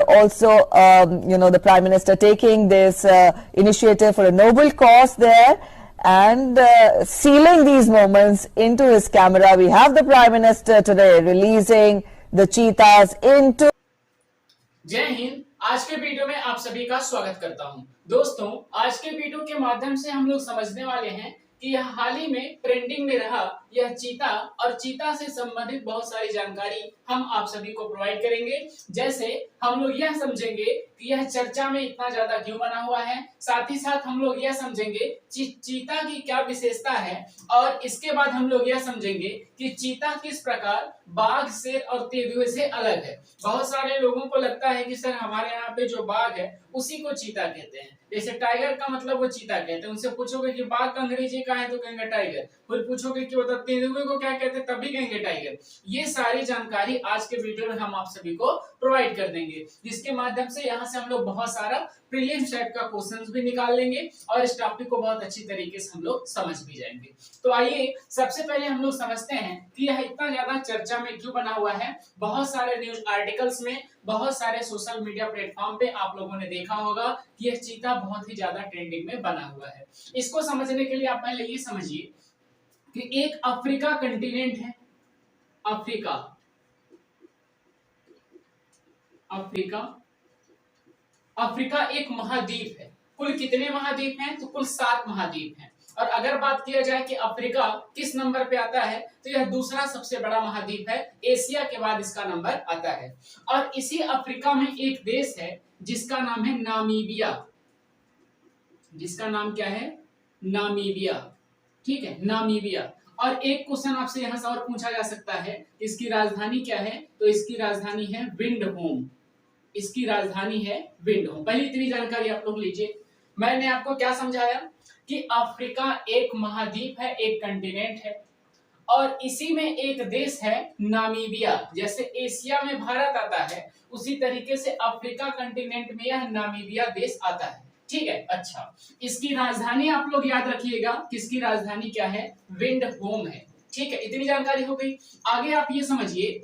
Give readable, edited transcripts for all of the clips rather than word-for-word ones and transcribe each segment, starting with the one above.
also, the Prime Minister taking this initiative for a noble cause there and sealing these moments into his camera. We have the Prime Minister today releasing the cheetahs into. जय हिंद। आज के video में आप सभी का स्वागत करता हूं। दोस्तों, आज के वीडियो के माध्यम से हम लोग समझने वाले हैं कि यह हाल ही में ट्रेंडिंग में रहा यह चीता और चीता से संबंधित बहुत सारी जानकारी हम आप सभी को प्रोवाइड करेंगे। जैसे हम लोग यह समझेंगे कि यह चर्चा में इतना ज्यादा क्यों बना हुआ है, साथ ही साथ हम लोग यह समझेंगे चीता की क्या विशेषता है, और इसके बाद हम लोग यह समझेंगे कि चीता किस प्रकार बाघ, शेर और तेंदुए से अलग है। बहुत सारे लोगों को लगता है कि सर हमारे यहाँ पे जो बाघ है उसी को चीता कहते हैं, जैसे टाइगर का मतलब वो चीता कहते हैं। उनसे पूछोगे कि बाघ का अंग्रेजी का है तो कहेंगे टाइगर, फिर पूछोगे कि मतलब तेंदुए को क्या कहते हैं तब भी कहेंगे टाइगर। ये सारी जानकारी आज के वीडियो में हम आप सभी को प्रोवाइड कर देंगे, जिसके माध्यम से यहाँ से हम लोग बहुत सारा प्रीलिम्स टाइप का क्वेश्चंस भी निकाल लेंगे और इस टॉपिक को बहुत अच्छी तरीके से हम लोग समझ भी जाएंगे। तो आइए सबसे पहले हम लोग समझते हैं कि यह इतना ज्यादा चर्चा में क्यों बना हुआ है। बहुत सारे न्यूज आर्टिकल्स में, बहुत सारे सोशल मीडिया प्लेटफॉर्म पे आप लोगों ने देखा होगा कि यह चीता बहुत ही ज्यादा ट्रेंडिंग में बना हुआ है। इसको समझने के लिए आप पहले ये समझिए कि एक अफ्रीका कंटिनेंट है। अफ्रीका अफ्रीका अफ्रीका एक महाद्वीप है। कुल कितने महाद्वीप हैं? तो कुल 7 महाद्वीप हैं। और अगर बात किया जाए कि अफ्रीका किस नंबर पे आता है, तो यह दूसरा सबसे बड़ा महाद्वीप है। एशिया के बाद इसका नंबर आता है। और इसी अफ्रीका में एक देश है जिसका नाम है नामीबिया। जिसका नाम क्या है? नामीबिया। ठीक है, नामीबिया। और एक क्वेश्चन आपसे यहां से और पूछा जा सकता है, इसकी राजधानी क्या है? तो इसकी राजधानी है विंडहोम। इसकी राजधानी है विंडहोम। पहले इतनी जानकारी आप लोग लीजिए। मैंने आपको क्या समझाया कि अफ्रीका एक महाद्वीप है, एक कंटिनेंट है, और इसी में एक देश है नामीबिया। जैसे एशिया में भारत आता है, उसी तरीके से अफ्रीका कंटिनेंट में यह नामीबिया देश आता है। ठीक है, अच्छा, इसकी राजधानी आप लोग याद रखिएगा, किसकी राजधानी क्या है? विंडहोम है। ठीक है, इतनी जानकारी हो गई। आगे आप ये समझिए,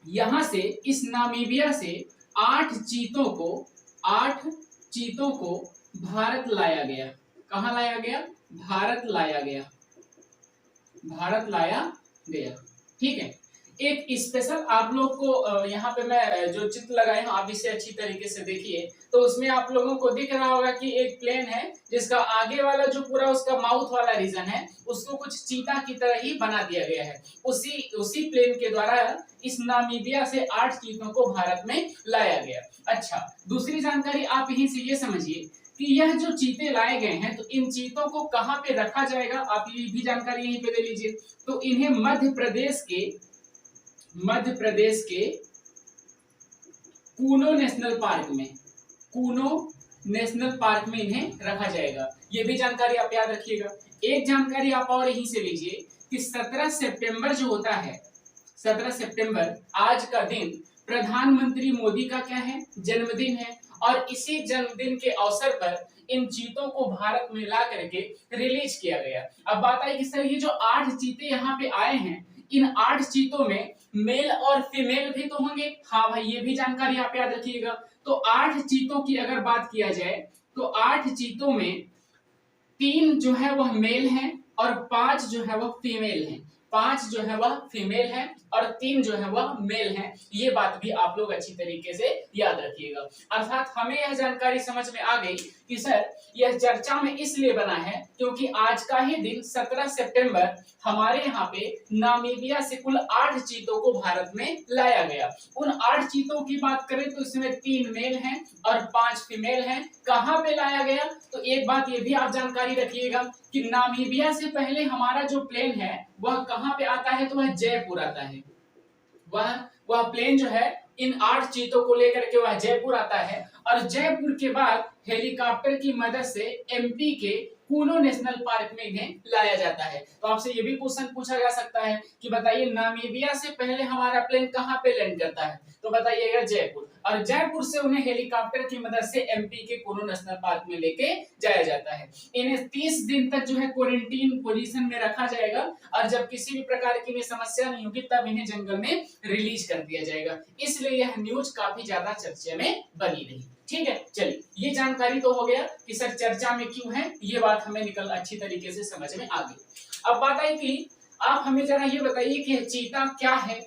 यहां से इस नामीबिया से 8 चीतों को भारत लाया गया। कहां लाया गया? भारत लाया गया। भारत लाया गया। ठीक है, एक स्पेशल आप लोग को यहाँ पे मैं जो चित्र लगाया हूं, आप इसे अच्छी तरीके से देखिए, तो उसमें आप लोगों को दिख रहा होगा कि एक प्लेन है जिसका आगे वाला जो पूरा उसका माउथ वाला रीजन है उसको कुछ चीता की तरह ही बना दिया गया है। उसी प्लेन के द्वारा इस नामीबिया से 8 चीतों को भारत में लाया गया। अच्छा, दूसरी जानकारी आप यहीं से ये समझिए कि यह जो चीते लाए गए हैं, तो इन चीतों को कहां पे रखा जाएगा, आप ये भी जानकारी यहीं पे ले लीजिए। तो इन्हें मध्य प्रदेश के कूनो नेशनल पार्क में इन्हें रखा जाएगा। ये भी जानकारी आप याद रखिएगा। एक जानकारी आप और यहीं से लीजिए कि 17 सितंबर जो होता है, 17 सितंबर आज का दिन प्रधानमंत्री मोदी का क्या है? जन्मदिन है। और इसी जन्मदिन के अवसर पर इन चीतों को भारत में ला करके रिलीज किया गया। अब बात आई कि सर ये जो 8 चीते यहाँ पे आए हैं, इन 8 चीतों में मेल और फीमेल भी तो होंगे। हाँ भाई, ये भी जानकारी आप याद रखिएगा। तो 8 चीतों की अगर बात किया जाए तो 8 चीतों में 3 जो है वह मेल हैं और 5 जो है वह फीमेल हैं। 5 जो है वह फीमेल है और 3 जो है वह मेल हैं। ये बात भी आप लोग अच्छी तरीके से याद रखिएगा। अर्थात हमें यह जानकारी समझ में आ गई कि सर यह चर्चा में इसलिए बना है क्योंकि आज का ही दिन 17 सितंबर हमारे यहाँ पे नामीबिया से कुल 8 चीतों को भारत में लाया गया। उन 8 चीतों की बात करें तो इसमें 3 मेल हैं और 5 फीमेल हैं। कहाँ पे लाया गया? तो एक बात ये भी आप जानकारी रखिएगा कि नामीबिया से पहले हमारा जो प्लेन है वह कहाँ पे आता है? तो वह जयपुर आता है। वह प्लेन जो है इन 8 चीतों को लेकर के वह जयपुर आता है, और जयपुर के बाद हेलीकॉप्टर की मदद से एमपी के कुनु नेशनल पार्क में इन्हें लाया जाता है। तो आपसे ये भी क्वेश्चन पूछा जा सकता है कि बताइए नामीबिया से पहले हमारा प्लेन कहाँ पे लैंड करता है, तो बताइएगा जयपुर, और जयपुर से उन्हें हेलीकॉप्टर की मदद से एमपी के कुनु नेशनल पार्क में लेके जाया जाता है। इन्हें 30 दिन तक जो है क्वारंटीन पोजीशन में रखा जाएगा, और जब किसी भी प्रकार की समस्या नहीं होगी तब इन्हें जंगल में रिलीज कर दिया जाएगा। इसलिए यह न्यूज काफी ज्यादा चर्चे में बनी रही। ठीक है, चलिए ये जानकारी तो हो गया कि सर चर्चा में क्यों है, ये बात हमें निकल अच्छी तरीके से समझ में आ गई। अब बात आई कि आप हमें जरा ये बताइए कि चीता क्या है,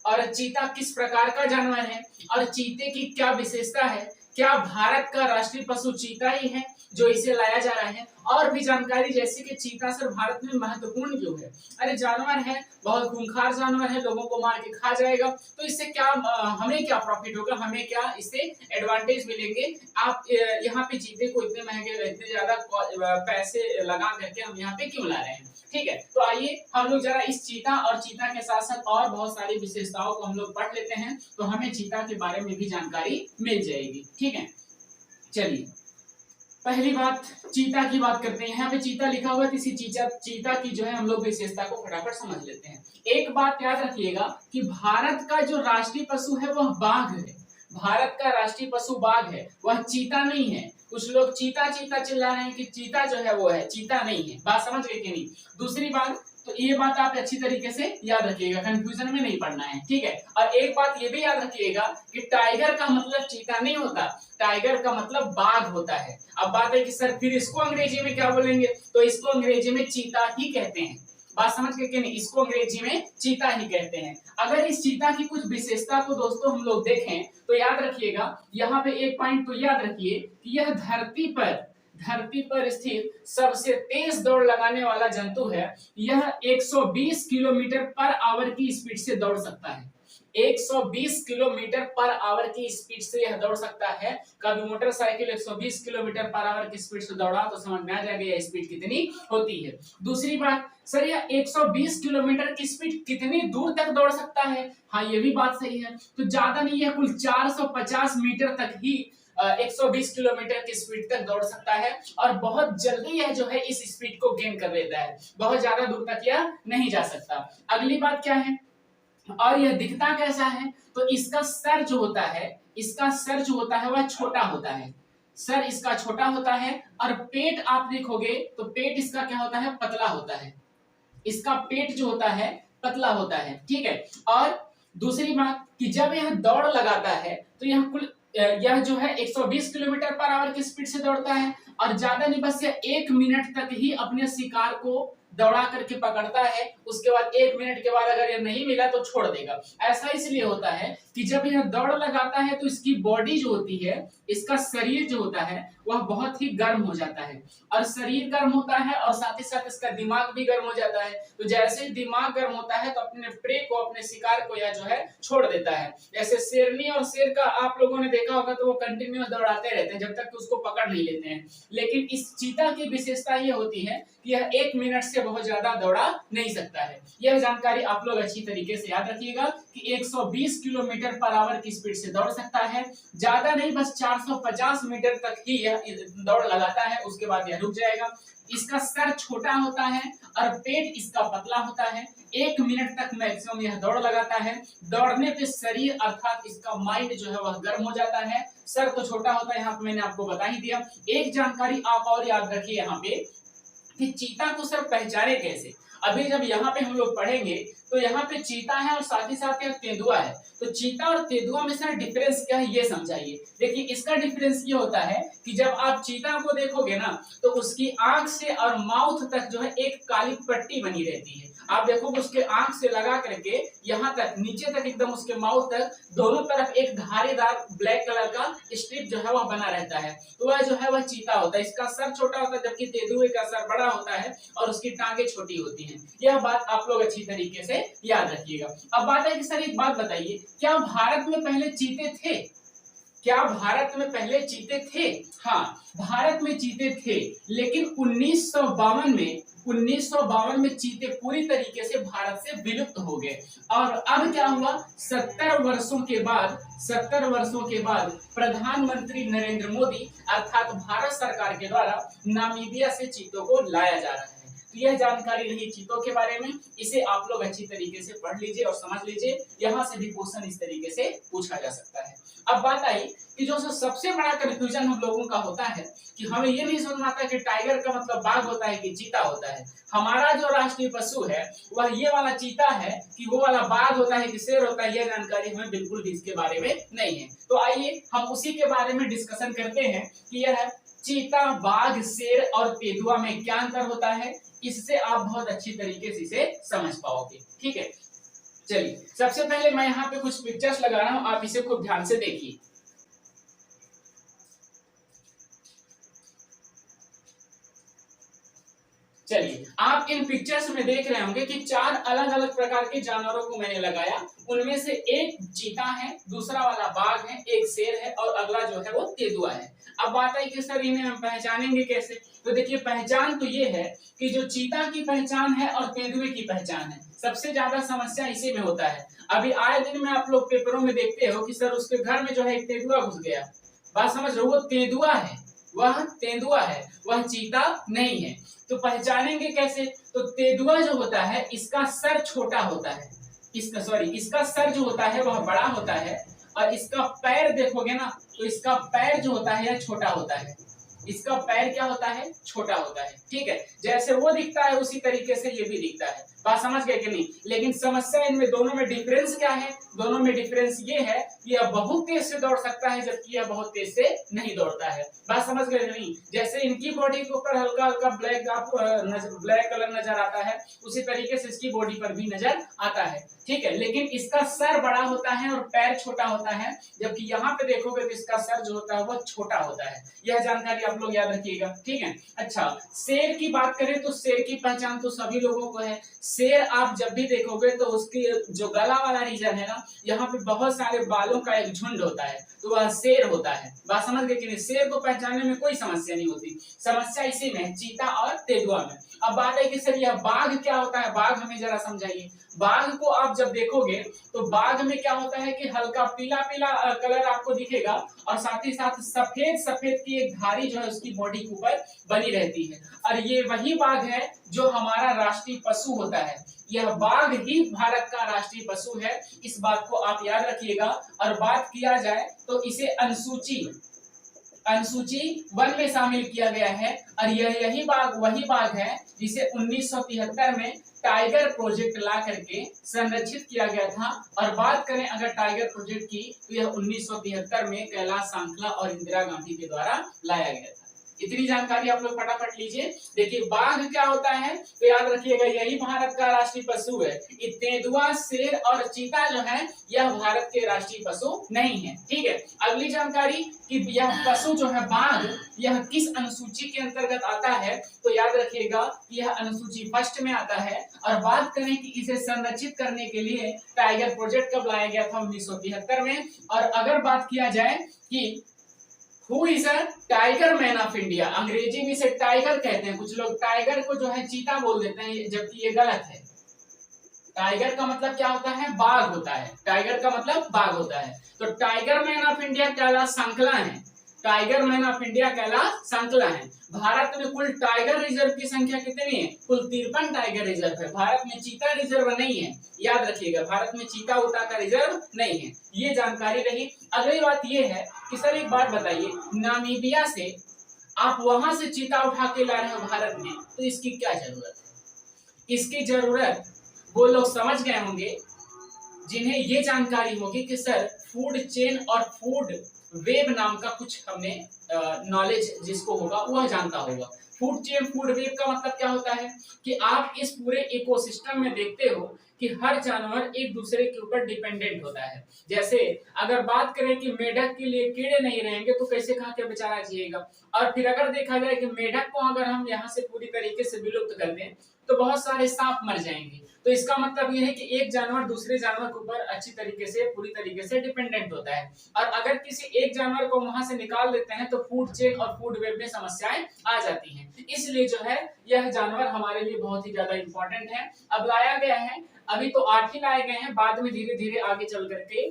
और चीता किस प्रकार का जानवर है, और चीते की क्या विशेषता है, क्या भारत का राष्ट्रीय पशु चीता ही है जो इसे लाया जा रहा है, और भी जानकारी जैसे कि चीता सर भारत में महत्वपूर्ण क्यों है। अरे जानवर है, बहुत खूंखार जानवर है, लोगों को मार के खा जाएगा, तो इससे क्या हमें क्या प्रॉफिट होगा, हमें क्या इससे एडवांटेज मिलेंगे। आप यहाँ पे चीते को इतने महंगे, इतने ज्यादा पैसे लगा करके हम यहाँ पे क्यों ला रहे हैं। ठीक है, तो आइए हम लोग जरा इस चीता और चीता के साथ साथ और बहुत सारी विशेषताओं को हम लोग पढ़ लेते हैं, तो हमें चीता के बारे में भी जानकारी मिल जाएगी। ठीक है, चलिए पहली बात चीता की बात करते हैं। यहाँ पे चीता लिखा हुआ है, किसी चीता की जो है हम लोग विशेषता को फटाफट समझ लेते हैं। एक बात याद रखिएगा कि भारत का जो राष्ट्रीय पशु है वह बाघ है। भारत का राष्ट्रीय पशु बाघ है, वह चीता नहीं है। कुछ लोग चीता चीता चिल्ला रहे हैं कि चीता जो है वो है, चीता नहीं है। बात समझ गए कि नहीं। दूसरी बात, तो ये बात आप अच्छी तरीके से याद रखिएगा, कंफ्यूजन में नहीं पड़ना है। ठीक है, और एक बात ये भी याद रखिएगा कि टाइगर का मतलब चीता नहीं होता, टाइगर का मतलब बाघ होता है। अब बात है कि सर फिर इसको अंग्रेजी में क्या बोलेंगे, तो इसको अंग्रेजी में चीता ही कहते हैं। बात समझ गए कि नहीं, इसको अंग्रेजी में चीता ही कहते हैं। अगर इस चीता की कुछ विशेषता को दोस्तों हम लोग देखें तो याद रखिएगा, यहाँ पे एक पॉइंट तो याद रखिए कि यह धरती पर स्थित सबसे तेज दौड़ लगाने वाला जंतु है। यह 120 किलोमीटर पर आवर की स्पीड से दौड़ सकता है। 120 किलोमीटर पर आवर की स्पीड से यह दौड़ सकता है। कभी मोटरसाइकिल 120 किलोमीटर पर आवर की स्पीड से दौड़ा तो समझ में आ जाएगा यह स्पीड कितनी होती है। दूसरी बात, सर यह 120 किलोमीटर की स्पीड कितनी दूर तक दौड़ सकता है, हाँ ये भी बात सही है। तो ज्यादा नहीं है, कुल 450 मीटर तक ही 120 किलोमीटर की स्पीड तक दौड़ सकता है, और बहुत जल्दी यह जो है इस स्पीड को गेन कर लेता है। बहुत ज्यादा दूर तक यह नहीं जा सकता। अगली बात क्या है, और यह दिखता कैसा है, तो इसका सर जो होता है वह छोटा होता है। सर इसका छोटा होता है, और पेट आप देखोगे तो पेट इसका क्या होता है, पतला होता है। इसका पेट जो होता है पतला होता है। ठीक है, और दूसरी बात कि जब यह दौड़ लगाता है तो यह जो है 120 किलोमीटर पर आवर की स्पीड से दौड़ता है, और ज्यादा नहीं, बस यह 1 मिनट तक ही अपने शिकार को दौड़ा करके पकड़ता है। उसके बाद 1 मिनट के बाद अगर यह नहीं मिला तो छोड़ देगा। ऐसा इसलिए होता है कि जब यह दौड़ लगाता है तो इसकी बॉडी जो होती है, इसका शरीर जो होता है वह बहुत ही गर्म हो जाता है, और शरीर गर्म होता है और साथ ही साथ इसका दिमाग भी गर्म हो जाता है। तो जैसे ही दिमाग गर्म होता है तो अपने प्रे को, अपने शिकार को यह जो है छोड़ देता है। जैसे शेरनी और शेर का आप लोगों ने देखा होगा तो वो कंटिन्यूअस दौड़ाते रहते हैं जब तक कि उसको पकड़ नहीं लेते हैं। लेकिन इस चीता की विशेषता ये होती है कि यह 1 मिनट से बहुत ज्यादा दौड़ा नहीं सकता है। यह जानकारी आप लोग अच्छी तरीके से याद रखिएगा कि 120 किलोमीटर पर आवर की स्पीड से दौड़ सकता है। ज्यादा नहीं, बस 450 मीटर तक ही यह दौड़ लगाता है, उसके बाद यह रुक जाएगा। इसका सर छोटा होता है और पेट इसका पतला होता है। 1 मिनट तक मैक्सिमम यह दौड़ लगाता है। दौड़ने पे शरीर अर्थात इसका माइंड जो है वह गर्म हो जाता है। सर तो छोटा होता है, यहाँ पे मैंने आपको बता ही दिया। एक जानकारी आप और याद रखिए यहाँ पे कि चीता को सर पहचाने कैसे। अभी जब यहाँ पे हम लोग पढ़ेंगे तो यहाँ पे चीता है और साथ ही साथ यह तेंदुआ है। तो चीता और तेंदुआ में सर डिफरेंस क्या है ये समझाइए। देखिए इसका डिफरेंस ये होता है कि जब आप चीता को देखोगे ना तो उसकी आंख से और माउथ तक जो है एक काली पट्टी बनी रहती है। आप देखोगे उसके आंख से लगा करके यहाँ तक नीचे तक एकदम उसके माउथ तक दोनों तरफ एक धारीदार ब्लैक कलर का स्ट्रिप जो है वह बना रहता है। तो वह जो है वह चीता होता है। इसका सर छोटा होता है जबकि तेंदुए का सर बड़ा होता है और उसकी टांगे छोटी होती हैं। यह बात आप लोग अच्छी तरीके से याद रखिएगा। अब बात है कि सर एक बात बताइए, क्या भारत में पहले चीते थे? क्या भारत में पहले चीते थे? हाँ, भारत में चीते थे, लेकिन 1952 में चीते पूरी तरीके से भारत से विलुप्त हो गए। और अब क्या हुआ, 70 वर्षों के बाद प्रधानमंत्री नरेंद्र मोदी अर्थात भारत सरकार के द्वारा नामीबिया से चीतों को लाया जा रहा है। तो यह जानकारी रही चीतों के बारे में, इसे आप लोग अच्छी तरीके से पढ़ लीजिए और समझ लीजिए। यहाँ से भी क्वेश्चन इस तरीके से पूछा जा सकता है। अब बात आई कि जो सबसे बड़ा कंफ्यूजन हम लोगों का होता है कि हमें ये नहीं समझ में आता कि टाइगर का मतलब बाघ होता है कि चीता होता है। हमारा जो राष्ट्रीय पशु है वह ये वाला चीता है कि वो वाला बाघ होता है कि शेर होता है, यह जानकारी हमें बिल्कुल भी इसके बारे में नहीं है। तो आइए हम उसी के बारे में डिस्कशन करते हैं कि यह चीता, बाघ, शेर और तेंदुआ में क्या अंतर होता है। इससे आप बहुत अच्छी तरीके से इसे समझ पाओगे। ठीक है, चलिए सबसे पहले मैं यहाँ पे कुछ पिक्चर्स लगा रहा हूं, आप इसे खूब ध्यान से देखिए। चलिए, आप इन पिक्चर्स में देख रहे होंगे कि 4 अलग अलग प्रकार के जानवरों को मैंने लगाया। उनमें से एक चीता है, दूसरा वाला बाघ है, एक शेर है और अगला जो है वो तेंदुआ है। अब बात है कि सर इन्हें हम पहचानेंगे कैसे? तो देखिए, पहचान तो ये है कि जो चीता की पहचान है और तेंदुए की पहचान है, सबसे ज्यादा समस्या इसी में होता है। अभी आए दिन में आप लोग पेपरों में देखते हो कि सर उसके घर में जो है एक तेंदुआ घुस गया। बात समझ रहे हो? वो तेंदुआ है, वह तेंदुआ है, वह चीता नहीं है। तो पहचानेंगे कैसे? तो तेंदुआ जो होता है इसका सर छोटा होता है, इसका सर जो होता है वह बड़ा होता है, और इसका पैर देखोगे ना तो इसका पैर जो होता है यह छोटा होता है। इसका पैर क्या होता है? छोटा होता है। ठीक है, जैसे वो दिखता है उसी तरीके से ये भी दिखता है। बात समझ गए कि नहीं? लेकिन समस्या इनमें दोनों में डिफरेंस क्या है? दोनों में डिफरेंस ये है कि यह बहुत तेज से दौड़ सकता है जबकि यह बहुत तेज से नहीं दौड़ता है। बात समझ गए कि नहीं? जैसे इनकी बॉडी के ऊपर हल्का हल्का ब्लैक कलर नजर आता है, उसी तरीके से इसकी बॉडी पर भी नजर आता है। ठीक है, लेकिन इसका सर बड़ा होता है और पैर छोटा होता है, जबकि यहाँ पे देखोगे तो इसका सर जो होता है वह छोटा होता है। यह जानकारी आप लोग याद रखिएगा। ठीक है, अच्छा, शेर की बात करें तो शेर की पहचान तो सभी लोगों को है। शेर आप जब भी देखोगे तो उसकी जो गला वाला रीजन है ना, यहाँ पे बहुत सारे बालों का एक झुंड होता है, तो वह शेर होता है। बात समझ गए कि नहीं? शेर को पहचानने में कोई समस्या नहीं होती, समस्या इसी में है, चीता और तेंदुआ में। अब बात है कि सर यह बाघ क्या होता है? बाघ हमें जरा समझाइए। बाघ को आप जब देखोगे तो बाघ में क्या होता है कि हल्का पीला पीला कलर आपको दिखेगा, और साथ ही साथ सफेद सफेद की एक धारी जो है उसकी बॉडी के ऊपर बनी रहती है। और ये वही बाघ है जो हमारा राष्ट्रीय पशु होता है। यह बाघ ही भारत का राष्ट्रीय पशु है, इस बात को आप याद रखिएगा। और बात किया जाए तो इसे अनुसूची 1 में शामिल किया गया है, और यही बाघ वही बाघ है जिसे 1973 में टाइगर प्रोजेक्ट ला करके संरक्षित किया गया था। और बात करें अगर टाइगर प्रोजेक्ट की तो यह 1973 में कैलाश सांखला और इंदिरा गांधी के द्वारा लाया गया था। इतनी जानकारी आप लोग फटाफट लीजिए। देखिए, बाघ क्या होता है तो याद रखिएगा यही भारत का राष्ट्रीय पशु है। तेंदुआ, शेर और चीता जो है यह भारत के राष्ट्रीय पशु नहीं है। ठीक है, अगली जानकारी कि यह पशु जो है बाघ, यह किस अनुसूची के अंतर्गत आता है तो याद रखिएगा कि यह अनुसूची 1 में आता है। और बात करें कि इसे संरक्षित करने के लिए टाइगर प्रोजेक्ट कब लाया गया था? 1973 में। और अगर बात किया जाए कि Who is a tiger man of India, अंग्रेजी में इसे टाइगर कहते हैं, कुछ लोग टाइगर को जो है चीता बोल देते हैं, जबकि ये गलत है। टाइगर का मतलब क्या होता है? बाघ होता है। टाइगर का मतलब बाघ होता है। तो tiger man of India Kailash Sankhala है। Tiger man of India Kailash Sankhala है। भारत में कुल टाइगर रिजर्व की संख्या कितनी है? कुल 53 टाइगर रिजर्व है। भारत में चीता रिजर्व नहीं है, याद रखिएगा, भारत में चीता उता का रिजर्व नहीं है। ये जानकारी रही। अगली बात ये है कि सर एक बात बताइए, नामीबिया से आप वहां से चीता उठा के ला रहे हो भारत में, तो इसकी क्या जरूरत है? इसकी जरूरत वो लोग समझ गए होंगे जिन्हें ये जानकारी होगी कि सर फूड चेन और फूड वेब नाम का कुछ हमने नॉलेज जिसको होगा वह जानता होगा। फूड चेन, फूड वेब का मतलब क्या होता है कि आप इस पूरे इकोसिस्टम में देखते हो कि हर जानवर एक दूसरे के ऊपर डिपेंडेंट होता है। जैसे अगर बात करें कि मेढक के लिए कीड़े नहीं रहेंगे तो कैसे खा के बेचारा जिएगा। और फिर अगर देखा जाए कि मेढक को अगर हम यहाँ से पूरी तरीके से विलुप्त कर दें तो बहुत सारे सांप मर जाएंगे। तो इसका मतलब ये है कि एक जानवर दूसरे जानवर के ऊपर अच्छी तरीके से, पूरी तरीके से डिपेंडेंट होता है, और अगर किसी एक जानवर को वहां से निकाल देते हैं तो फूड चेन और फूड वेब में समस्याएं आ जाती हैं। इसलिए जो है यह जानवर हमारे लिए बहुत ही ज्यादा इंपॉर्टेंट है। अब लाया गया है, अभी तो 8 ही लाए गए हैं, बाद में धीरे धीरे आगे चल करके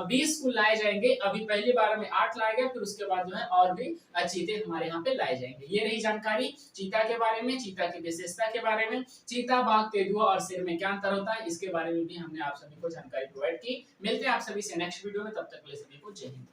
20 को लाए जाएंगे। अभी पहली बार में 8 लाए गए, फिर उसके बाद जो है और भी चीते हमारे यहाँ पे लाए जाएंगे। ये रही जानकारी चीता के बारे में, चीता की विशेषता के बारे में, चीता, बाघ, तेंदुआ और शेर में क्या अंतर होता है, इसके बारे में भी हमने आप सभी को जानकारी प्रोवाइड की। मिलते हैं आप सभी से नेक्स्ट वीडियो में, तब तक के लिए सभी को जय हिंद।